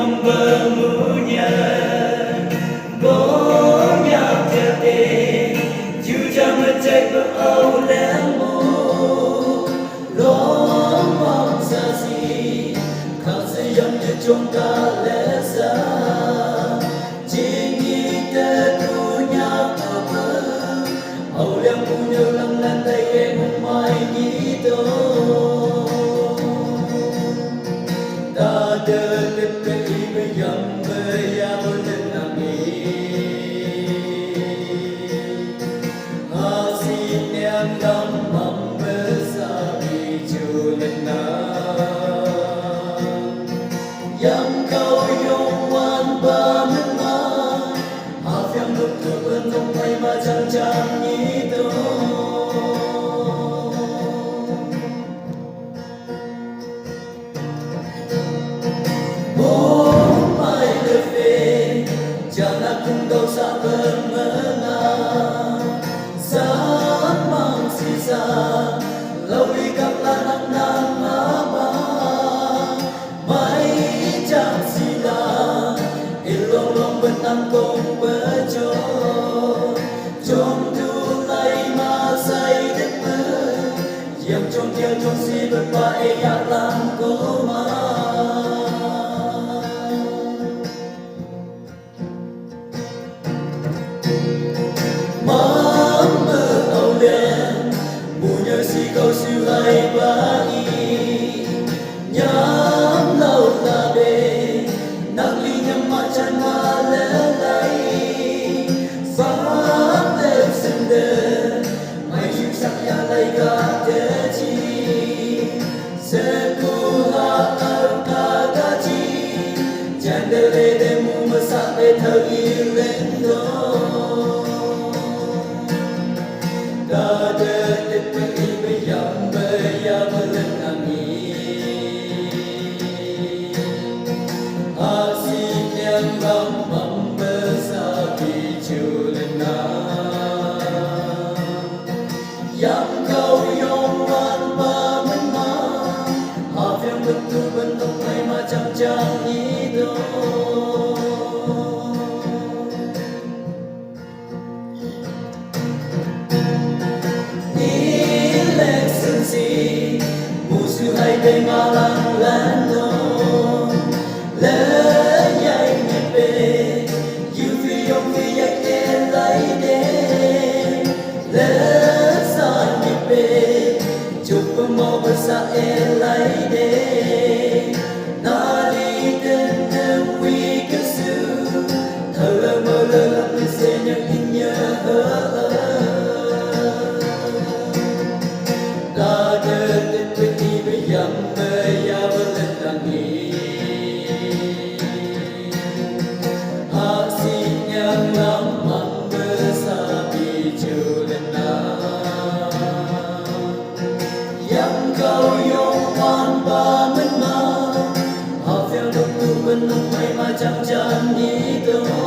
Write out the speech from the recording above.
lòng bờ munya bố nhạc theo tê chú cha mất chạy bờ âu lén mù lo mong xa gì khắc sẽ dâm như trong ca lẽ xa chỉ nghĩ tê tu nhạc thơ mơ âu lén mù nhớ lăng lan tay em không mai nghĩ tôi ta đợi tiếp cái bây giờ bây giờ vẫn nên làm gì ha xin em đắm mầm mơ xa đi chiều lên nắng yang kau yang wan ba men ma ha phiang lúc thừa bên trong tay mà chẳng chẳng nghĩ tôi kau sa bermenang saat mang sisa lawi kap lanak nama mai jam sila ilong long benang kong bejo jom tu lai ma sai đất mơ yang trong kia trong si berbae yak lang ko ma câu siêu hay ba y nhắm lâu là bề nắng ly nhắm mắt chân hoa lẽ lay phát đẹp xinh đẹp mai chim sắc nhà lay cả thế chi sẽ cu ha ở cả cả chi chàng đê lê đê mù mơ sắc bê thơ ghi lên đó ta đê đê yang baya melenangi asin yang lambang besapi culena yang kau yongwan ba menma haf yang betul bentuk mai macam-macam itu musuh hai bên ngã lăng lan đông lỡ nhảy nhẹ bề yêu phi ông phi nhảy đen lấy đen lỡ san nhẹ bề chụp bông màu bờ xa em lấy đen na đi tên tên quy cơ sư thở lơ mơ lơ lắm lên xe nhắc in nhớ ta đơn yang baya melenangi asin yang lambang besapi culena yang kau yongwan ba menma haf yang betul bentuk mai macam-macam itu